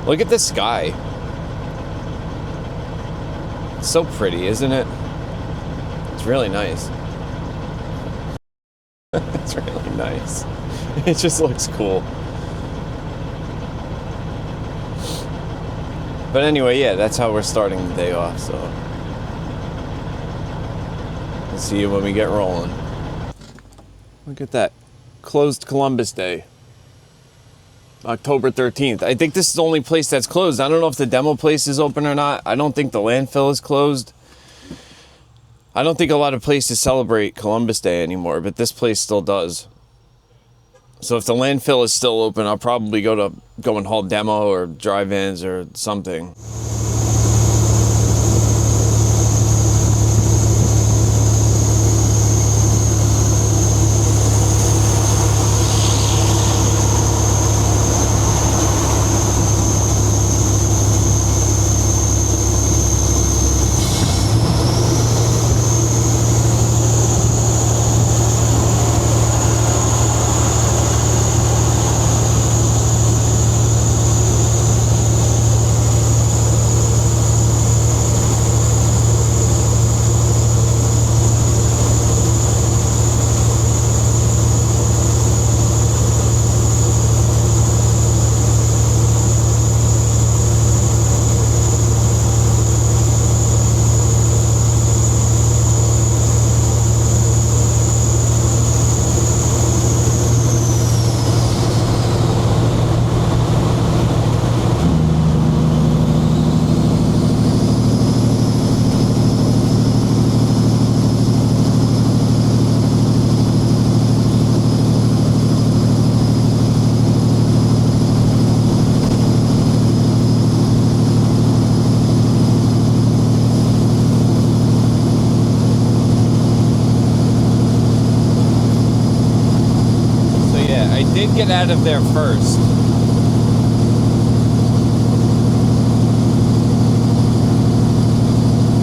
Look at the sky. It's so pretty, isn't it? It's really nice. It's really nice. It just looks cool. But anyway, yeah, that's how we're starting the day off, so we'll see you when we get rolling. Look at that. Closed Columbus Day. October 13th. I think this is the only place that's closed. I don't know if the demo place is open or not. I don't think the landfill is closed. I don't think a lot of places celebrate Columbus Day anymore, but this place still does. So if the landfill is still open, I'll probably go and haul demo or drive-ins or something. Get out of there first.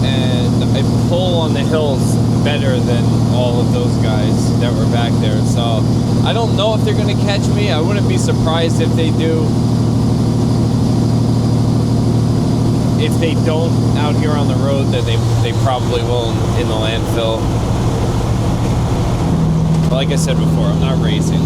And I pull on the hills better than all of those guys that were back there. So I don't know if they're going to catch me. I wouldn't be surprised if they do. If they don't out here on the road, then they probably will in the landfill. But like I said before, I'm not racing.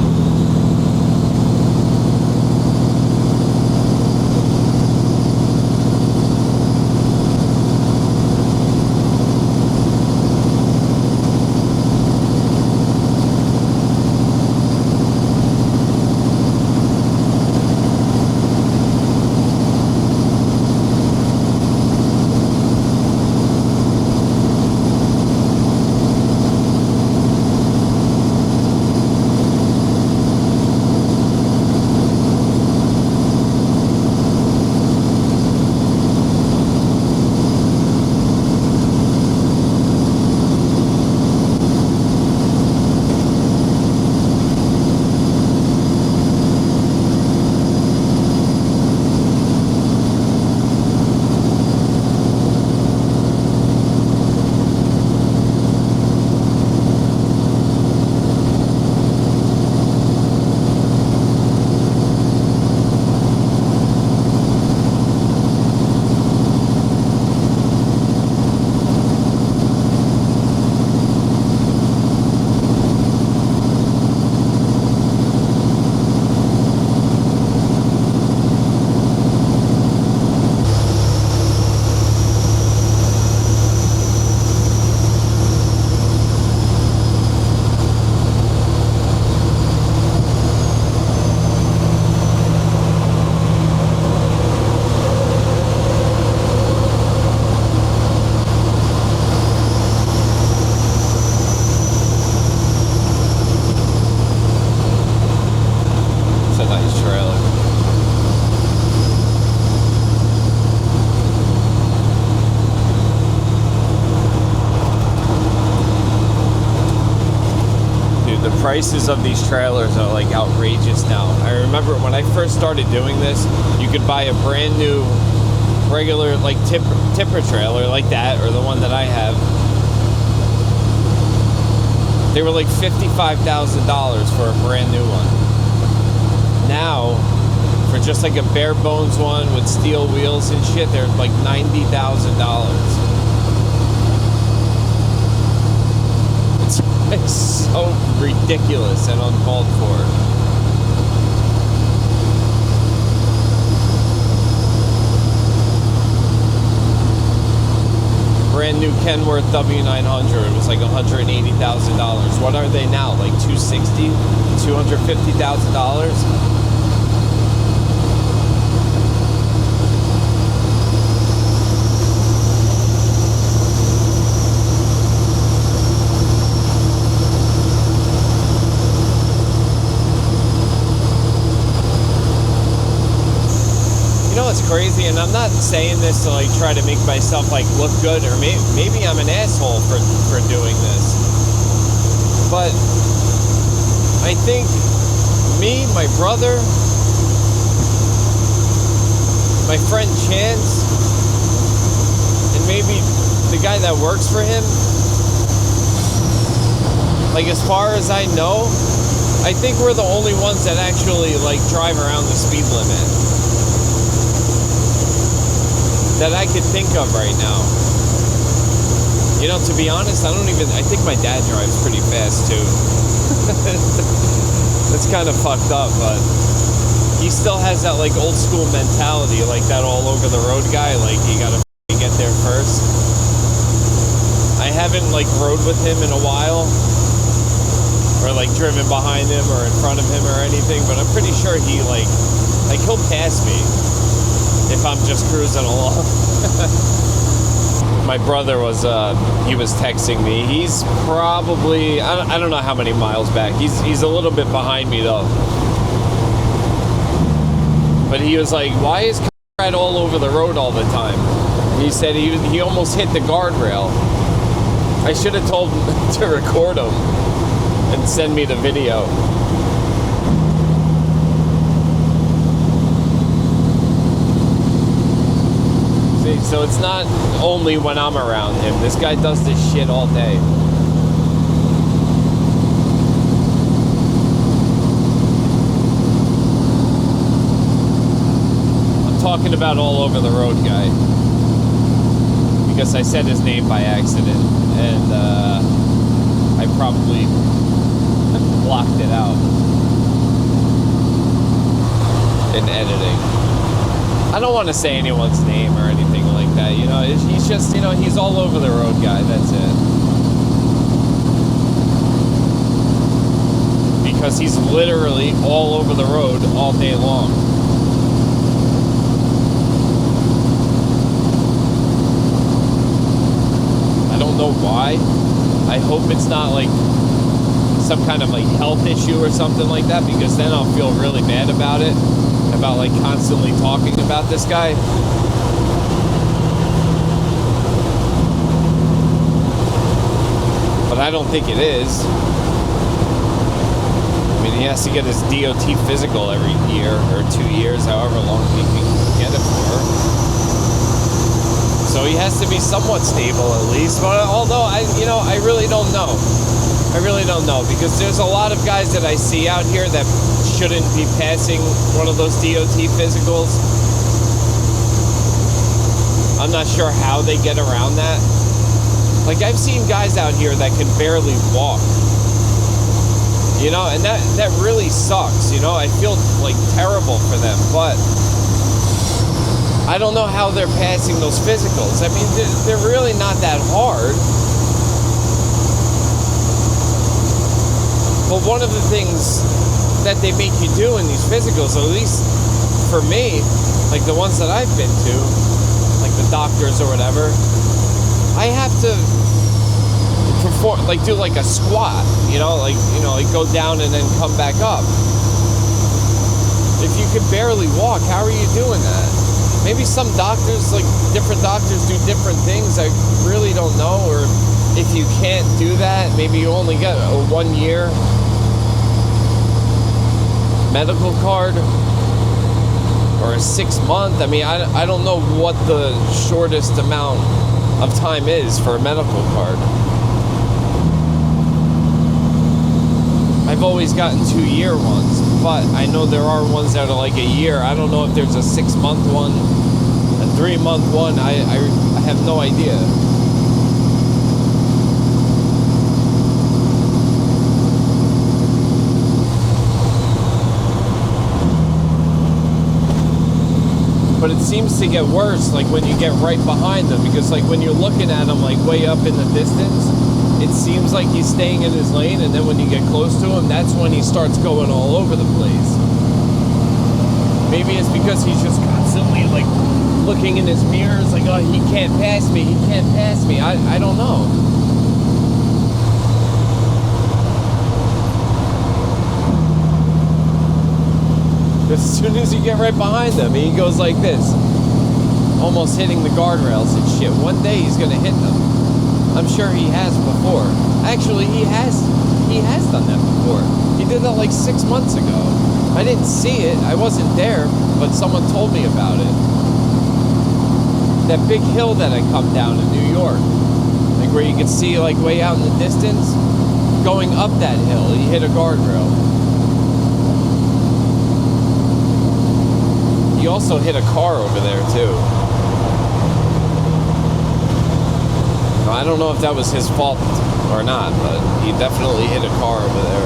prices of these trailers are like outrageous now. I remember when I first started doing this, you could buy a brand new regular like tipper trailer like that, or the one that I have. They were like $55,000 for a brand new one. Now For just like a bare bones one with steel wheels and shit, they're like $90,000. It's so ridiculous and uncalled for. Brand new Kenworth W900 was like $180,000. What are they now? Like $260,000, $250,000? It's crazy, and I'm not saying this to like try to make myself like look good, or maybe I'm an asshole for doing this, but I think me, my brother, my friend Chance, and maybe the guy that works for him, like as far as I know, I think we're the only ones that actually like drive around the speed limit that I could think of right now. You know, to be honest, I think my dad drives pretty fast too. It's kind of fucked up, but he still has that like old school mentality, like that all over the road guy, like you gotta get there first. I haven't like rode with him in a while, or like driven behind him or in front of him or anything, but I'm pretty sure he like he'll pass me if I'm just cruising along. My brother was texting me. He's probably, I don't know how many miles back. He's a little bit behind me though. But he was like, why is Copyrigh all over the road all the time? He said he almost hit the guardrail. I should have told him to record him and send me the video. So it's not only when I'm around him. This guy does this shit all day. I'm talking about all over the road guy, because I said his name by accident, and I probably blocked it out in editing. I don't want to say anyone's name or anything like that, you know, he's just, you know, he's all over the road guy, that's it. Because he's literally all over the road all day long. I don't know why. I hope it's not like some kind of like health issue or something like that, because then I'll feel really bad about it. About like constantly talking about this guy. But I don't think it is. I mean, he has to get his DOT physical every year or 2 years, however long he can get it for. So he has to be somewhat stable at least. But although I really don't know. I really don't know, because there's a lot of guys that I see out here that shouldn't be passing one of those DOT physicals. I'm not sure how they get around that. Like, I've seen guys out here that can barely walk, you know, and that really sucks, you know. I feel like terrible for them, but I don't know how they're passing those physicals. I mean, they're really not that hard. But one of the things that they make you do in these physicals, at least for me, like the ones that I've been to, like the doctors or whatever, I have to perform, like do like a squat, you know, like go down and then come back up. If you can barely walk, how are you doing that? Maybe some doctors, like different doctors do different things. I really don't know. Or if you can't do that, maybe you only get a 1 year medical card or a 6 month. I mean, I don't know what the shortest amount of time is for a medical card. I've always gotten 2 year ones. I know there are ones that are like a year. I don't know if there's a 6-month one, a 3-month one. I have no idea. But it seems to get worse, like when you get right behind them, because like when you're looking at him like way up in the distance, it seems like he's staying in his lane, and then when you get close to him, that's when he starts going all over the place. Maybe it's because he's just constantly like looking in his mirrors, like, oh, he can't pass me, he can't pass me. I don't know. As soon as you get right behind him, he goes like this, almost hitting the guardrails and shit. One day he's gonna hit them. I'm sure he has before. Actually, he has done that before. He did that like 6 months ago. I didn't see it. I wasn't there, but someone told me about it. That big hill that I come down in New York, like where you can see like way out in the distance, going up that hill, he hit a guardrail. He also hit a car over there too. I don't know if that was his fault or not, but he definitely hit a car over there.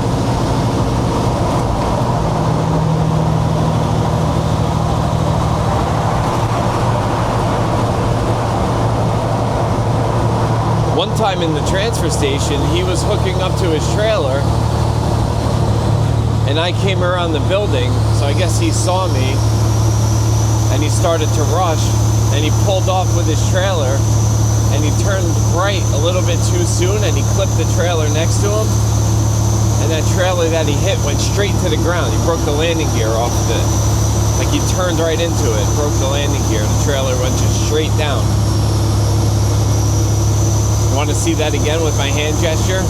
One time in the transfer station, he was hooking up to his trailer, and I came around the building, so I guess he saw me. And he started to rush, and he pulled off with his trailer, and he turned right a little bit too soon, and he clipped the trailer next to him, and that trailer that he hit went straight to the ground. He broke the landing gear off of it. Like he turned right into it, broke the landing gear, and the trailer went just straight down. You want to see that again with my hand gesture?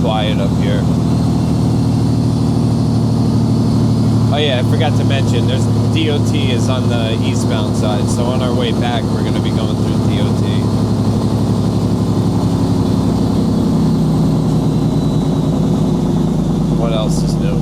Quiet up here. Oh yeah, I forgot to mention, there's DOT is on the eastbound side, so on our way back we're going to be going through DOT. What else is new?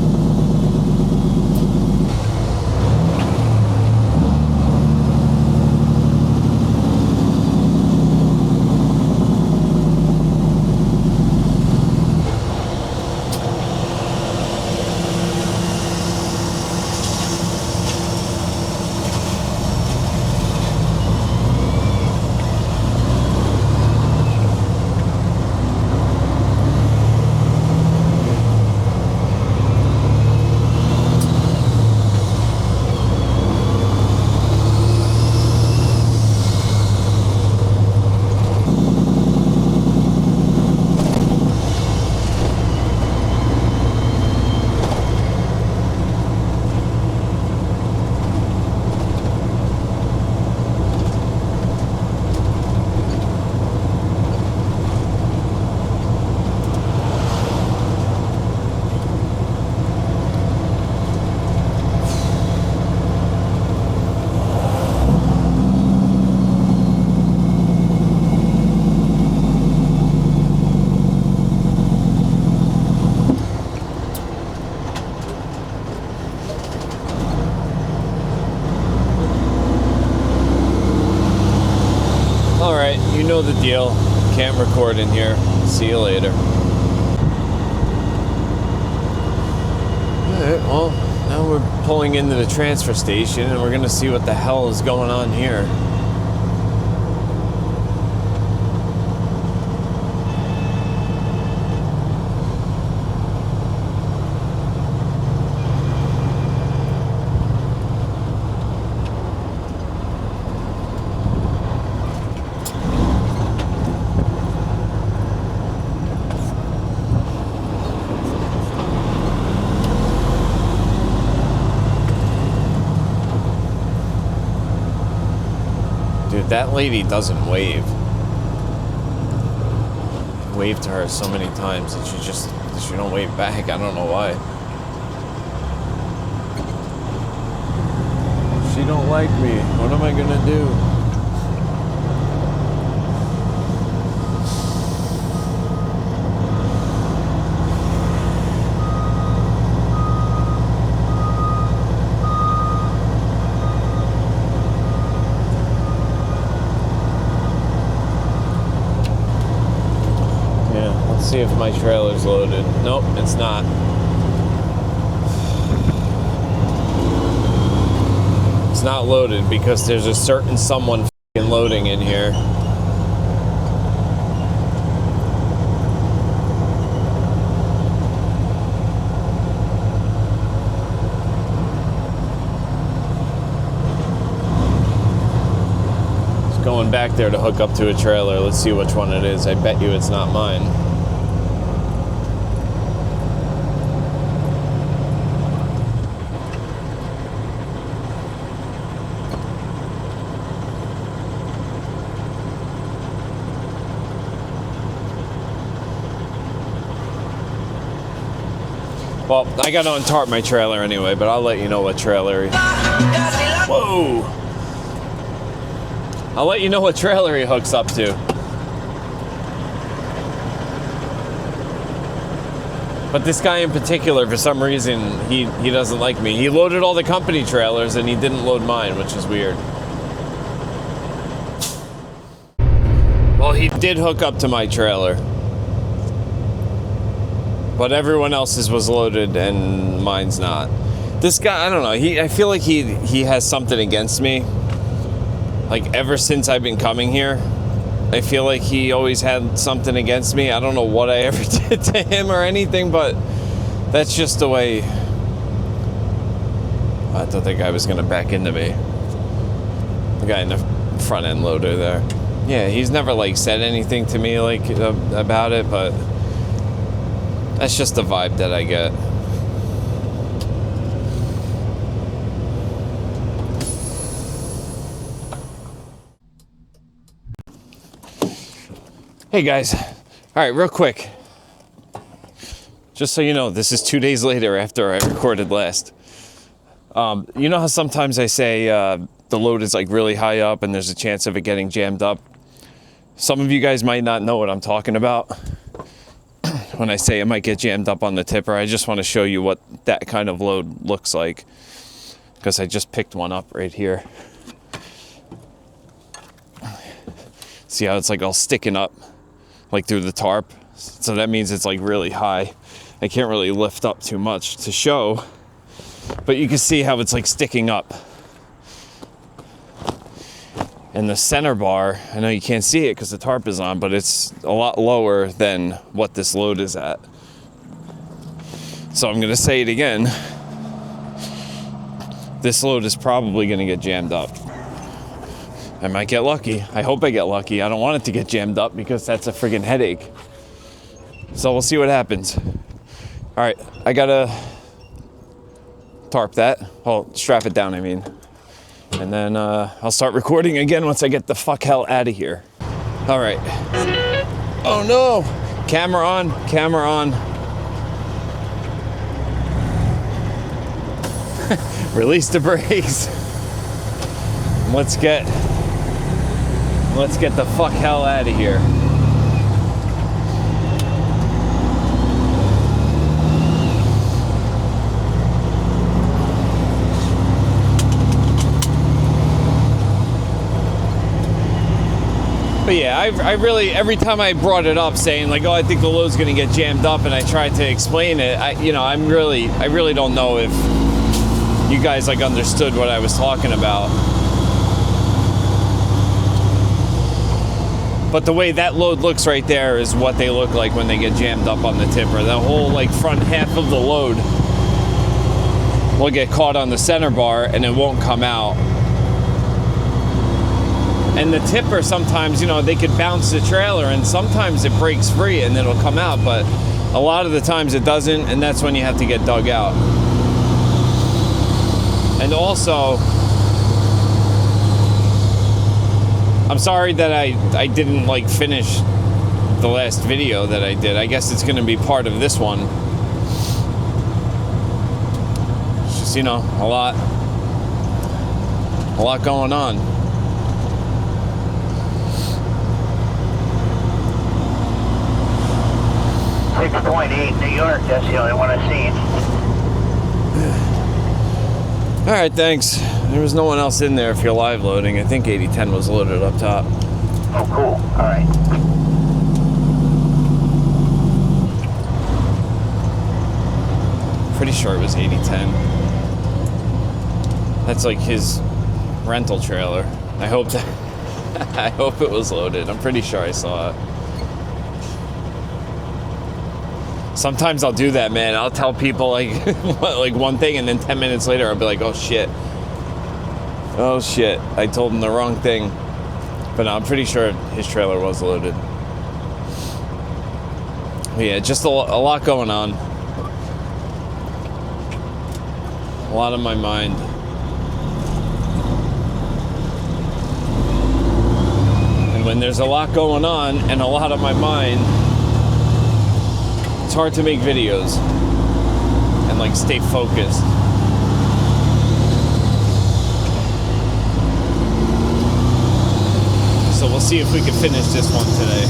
You know the deal. Can't record in here. See you later. Alright, well, now we're pulling into the transfer station and we're gonna see what the hell is going on here. Dude, that lady doesn't wave. I waved to her so many times and she don't wave back. I don't know why. She don't like me. What am I gonna do? See if my trailer's loaded. Nope, it's not. It's not loaded because there's a certain someone f***ing loading in here. Just going back there to hook up to a trailer. Let's see which one it is. I bet you it's not mine. Well, I got to untarp my trailer anyway, but I'll let you know what trailer Whoa! I'll let you know what trailer he hooks up to. But this guy in particular, for some reason, he doesn't like me. He loaded all the company trailers and he didn't load mine, which is weird. Well, he did hook up to my trailer. But everyone else's was loaded and mine's not. This guy, I don't know, I feel like he has something against me. Like ever since I've been coming here, I feel like he always had something against me. I don't know what I ever did to him or anything, but that's just the way. I thought that guy was gonna back into me. The guy in the front end loader there. Yeah, he's never like said anything to me like about it, but that's just the vibe that I get. Hey guys. All right, real quick. Just so you know, this is 2 days later after I recorded last. You know how sometimes I say the load is like really high up and there's a chance of it getting jammed up? Some of you guys might not know what I'm talking about. When I say it might get jammed up on the tipper, I just want to show you what that kind of load looks like, because I just picked one up right here. See how it's like all sticking up like through the tarp? So that means it's like really high. I can't really lift up too much to show, but you can see how it's like sticking up. And the center bar, I know you can't see it because the tarp is on, but it's a lot lower than what this load is at. So I'm going to say it again. This load is probably going to get jammed up. I might get lucky. I hope I get lucky. I don't want it to get jammed up because that's a friggin' headache. So we'll see what happens. All right, I got to tarp that. Well, strap it down, I mean. And then I'll start recording again once I get the fuck hell out of here. All right. Oh no! Camera on, camera on. Release the brakes. Let's get the fuck hell out of here. But yeah, I really, every time I brought it up saying like, oh, I think the load's gonna get jammed up, and I tried to explain it, I really don't know if you guys like understood what I was talking about. But the way that load looks right there is what they look like when they get jammed up on the tipper. The whole like front half of the load will get caught on the center bar and it won't come out. And the tipper sometimes, you know, they could bounce the trailer and sometimes it breaks free and it'll come out, but a lot of the times it doesn't, and that's when you have to get dug out. And also, I'm sorry that I didn't like finish the last video that I did. I guess it's gonna be part of this one. It's just, you know, a lot going on. 6.8 New York, that's the only one I've seen. Alright, thanks. There was no one else in there if you're live loading. I think 8010 was loaded up top. Oh, cool. Alright. Pretty sure it was 8010. That's like his rental trailer. I hope that I hope it was loaded. I'm pretty sure I saw it. Sometimes I'll do that, man. I'll tell people like like one thing, and then 10 minutes later I'll be like, oh shit, I told him the wrong thing. But no, I'm pretty sure his trailer was loaded. But yeah, just a lot going on. A lot on my mind. And when there's a lot going on and a lot on my mind, it's hard to make videos and like stay focused. So we'll see if we can finish this one today.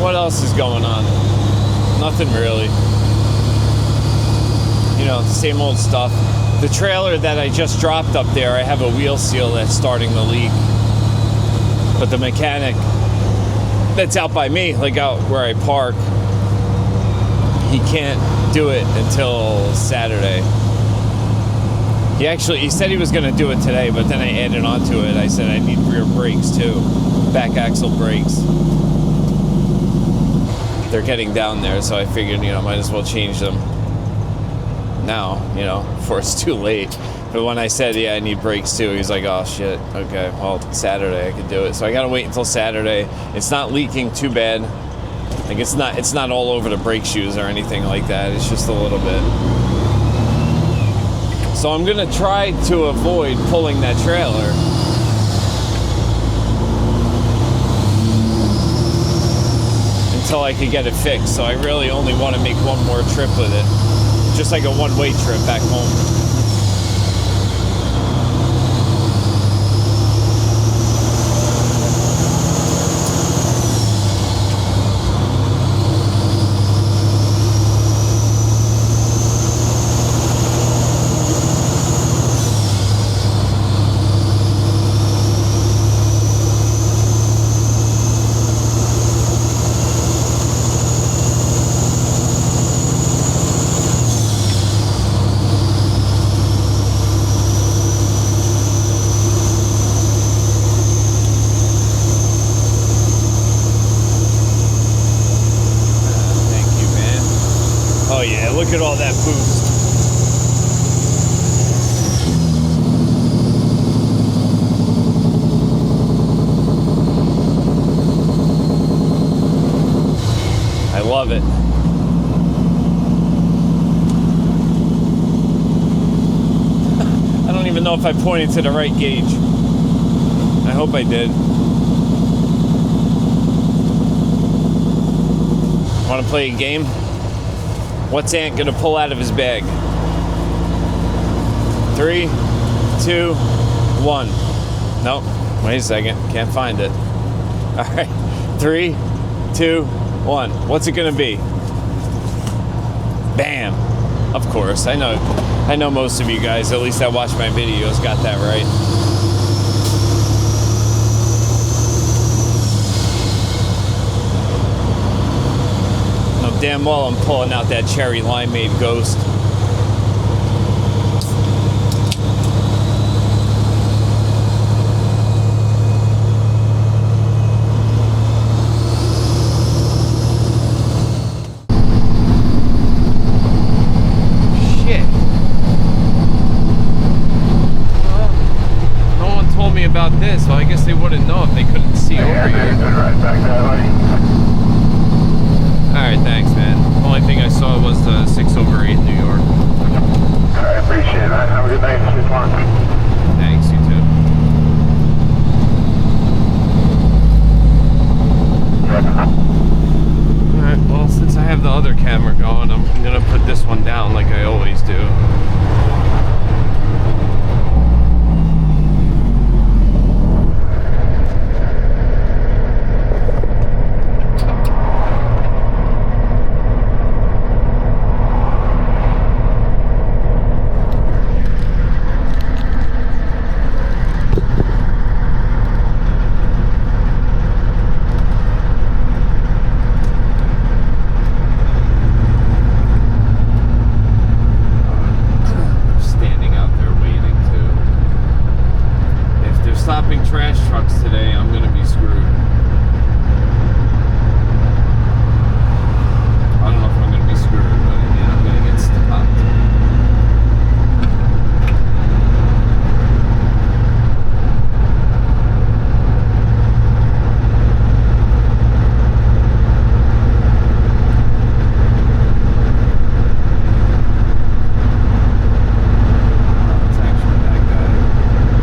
What else is going on? Nothing really. You know, the same old stuff. The trailer that I just dropped up there, I have a wheel seal that's starting to leak. But the mechanic that's out by me, like out where I park, he can't do it until Saturday. He said he was gonna do it today, but then I added on to it. I said I need rear brakes too, back axle brakes. They're getting down there, so I figured, you know, might as well change them now, you know, before it's too late. But when I said, yeah, I need brakes too, he's like, oh shit, okay, well, Saturday I can do it. So I gotta wait until Saturday. It's not leaking too bad. Like it's not all over the brake shoes or anything like that. It's just a little bit. So I'm gonna try to avoid pulling that trailer. Until I could get it fixed. So I really only want to make one more trip with it. Just like a one-way trip back home. Look at all that boost. I love it. I don't even know if I pointed to the right gauge. I hope I did. Want to play a game? What's Ant gonna pull out of his bag? 3, 2, 1. Nope. Wait a second. Can't find it. All right. 3, 2, 1. What's it gonna be? Bam. Of course. I know most of you guys, at least that watch my videos, got that right. No, damn well I'm pulling out that cherry limeade Ghost. About this, well, I guess they wouldn't know if they couldn't see over here. Right back that way. Alright, thanks, man. Only thing I saw was the 6/8 New York. I appreciate it, man. Have a good night. See you tomorrow. Thanks, you too. Alright, well, since I have the other camera going, I'm gonna put this one down like I always do. Trash trucks today, I'm gonna be screwed. I don't know if I'm gonna be screwed, but yeah, I'm gonna get stopped. It's actually that guy.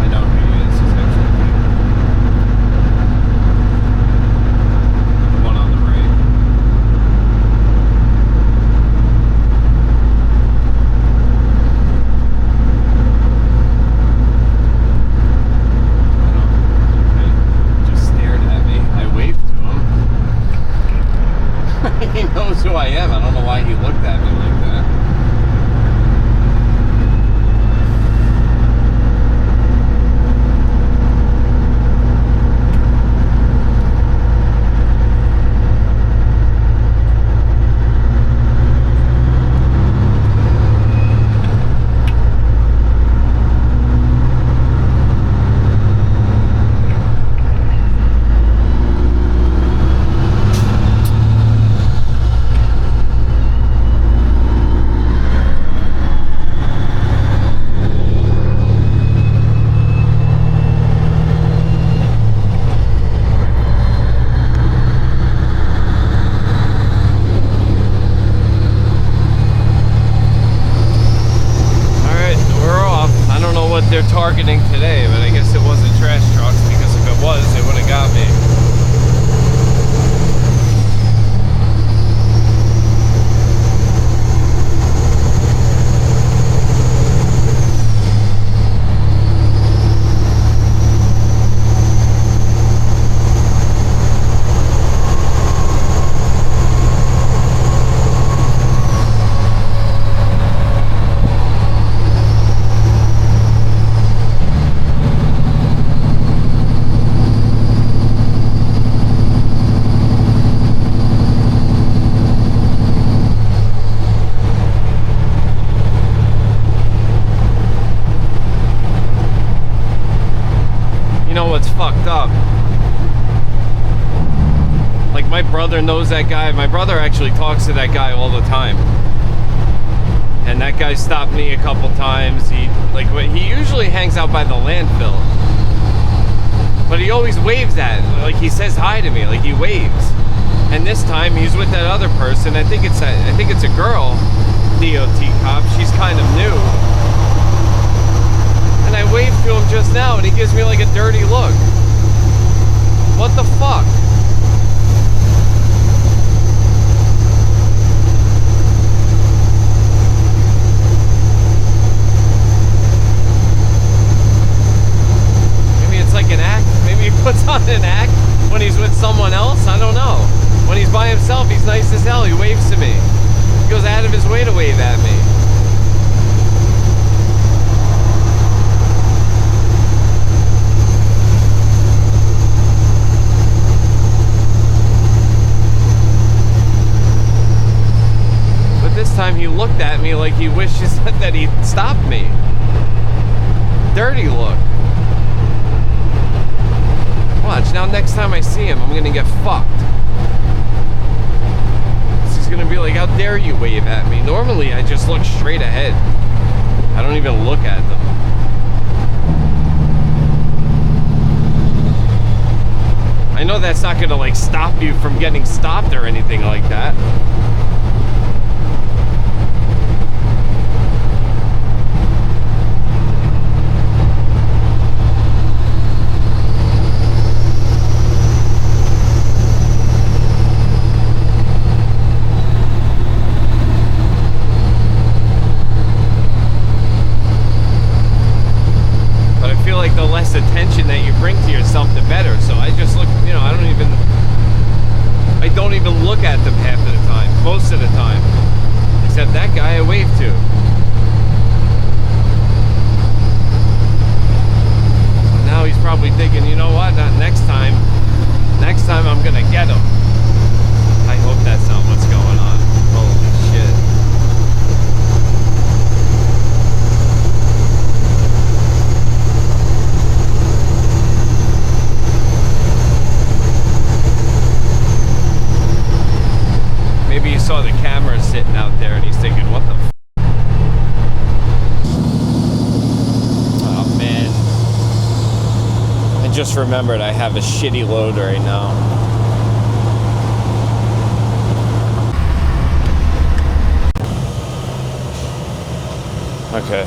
I know who he is. He's actually the one on the right. He just stared at me. I waved to him. He knows who I am. I don't know why he looked at me like that. They're targeting today, but I guess it wasn't trash trucks, because if it was, they would have got me. Fucked up. Like, my brother knows that guy. My brother actually talks to that guy all the time, and that guy stopped me a couple times. He usually hangs out by the landfill, but he always waves at, like, he says hi to me, like he waves. And this time he's with that other person. I think it's a girl DOT cop. She's kind of new. And I waved to him just now, and he gives me like a dirty look. What the fuck? out of his way to wave at me. But this time he looked at me like he wishes that he'd stopped me. Dirty look. Watch, now next time I see him, I'm gonna get fucked. He's gonna be like, how dare you wave at me? Normally, I just look straight ahead. I don't even look at them. I know that's not gonna like stop you from getting stopped or anything like that. The less attention that you bring to yourself, the better. So I just look, you know, I don't even look at them half of the time, most of the time, except that guy I waved to. Now he's probably thinking, you know what, not next time I'm gonna get him. I hope that's not what's going on. Holy shit. Maybe he saw the camera sitting out there and he's thinking, what the f? Oh man. I just remembered I have a shitty load right now. Okay.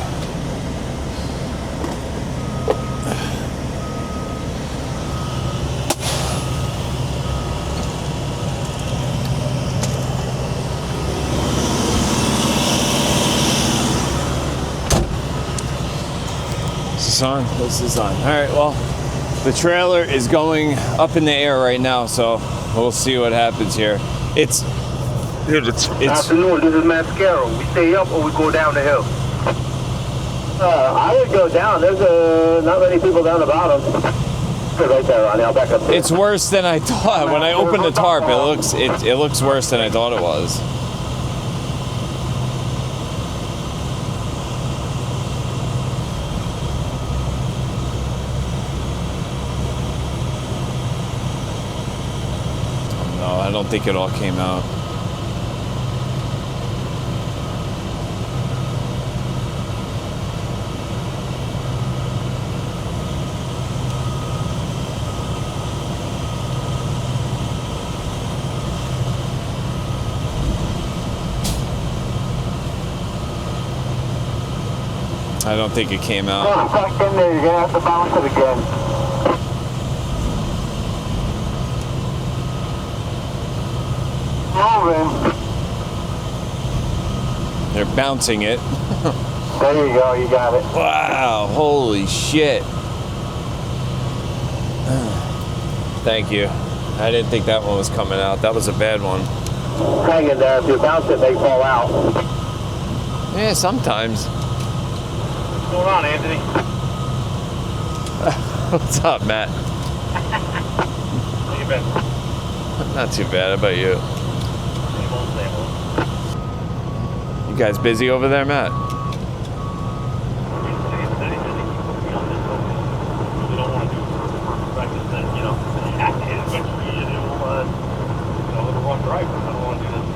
On? This is on. All right, well, the trailer is going up in the air right now, so we'll see what happens here. It's Afternoon, this is Mascaro. We stay up or we go down the hill? I would go down. There's not many people down the bottom. Right there, Ronnie. I'll back up there. It's worse than I thought. When I opened the tarp, it looks worse than I thought it was. I don't think it all came out. I don't think it came out. Oh, stuck in there. You're gonna have to bounce it again. They're bouncing it. There you go, you got it. Wow, holy shit. Thank you. I didn't think that one was coming out. That was a bad one. Hang in there. If you bounce it, they fall out. Yeah, sometimes. What's going on, Anthony? What's up, Matt? How you been? Not too bad. How about you? You guys busy over there, Matt? We don't want to do practice that, you know, eventually it will, it'll run right, but I don't want to do this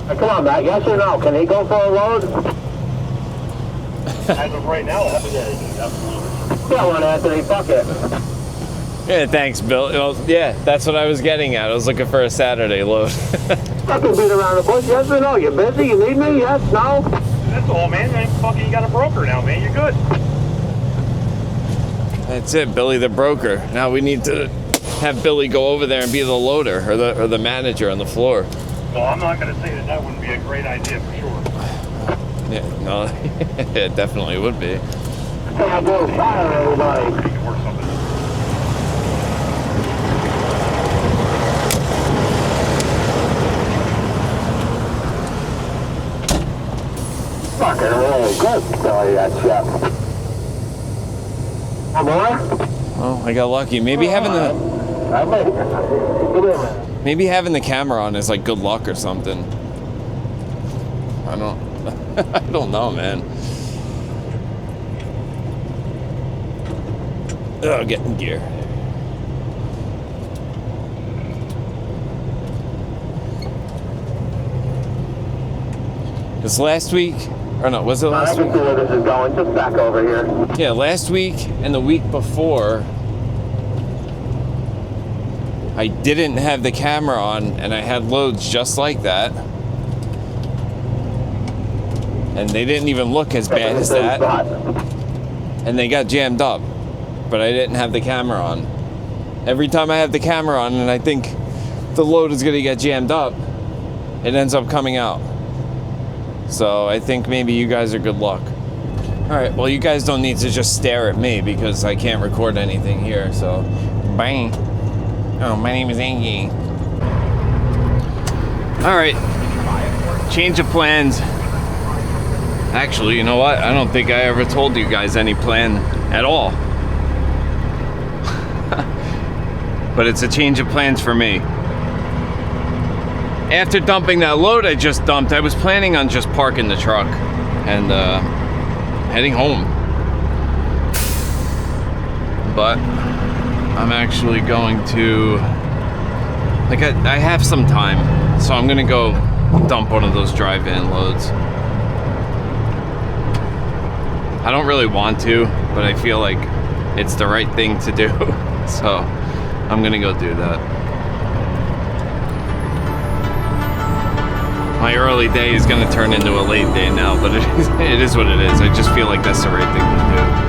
for, come on, Matt, yes or no? Can he go for a load? As of right now, absolutely. Come on, Anthony, fuck it. Yeah, thanks, Bill. Well, yeah, that's what I was getting at. I was looking for a Saturday load. Fucking beat around the bush, yes or no? You busy? You need me? Yes, no? That's all, man. You got a broker now, man. You're good. That's it, Billy the broker. Now we need to have Billy go over there and be the loader or the manager on the floor. Well, I'm not going to say that wouldn't be a great idea for sure. Yeah, no, it definitely would be. Hey, go fire everybody. You can work something. Very good. Tell you that, chap. One more? Oh, I got lucky. Maybe having the camera on is like good luck or something. I don't I don't know, man. Oh, get in gear. Because last week, or no, was it last week? I can see where this is going, just back over here. Yeah, last week and the week before, I didn't have the camera on, and I had loads just like that. And they didn't even look as bad as that. And they got jammed up, but I didn't have the camera on. Every time I have the camera on and I think the load is gonna get jammed up, it ends up coming out. So I think maybe you guys are good luck. All right, well, you guys don't need to just stare at me because I can't record anything here, so bang. Oh, my name is Angie. All right, change of plans. Actually, you know what? I don't think I ever told you guys any plan at all. But it's a change of plans for me. After dumping that load I just dumped, I was planning on just parking the truck and heading home. But I'm actually going to, like, I have some time, so I'm gonna go dump one of those dry van loads. I don't really want to, but I feel like it's the right thing to do. So I'm gonna go do that. My early day is gonna turn into a late day now, but it is what it is. I just feel like that's the right thing to do.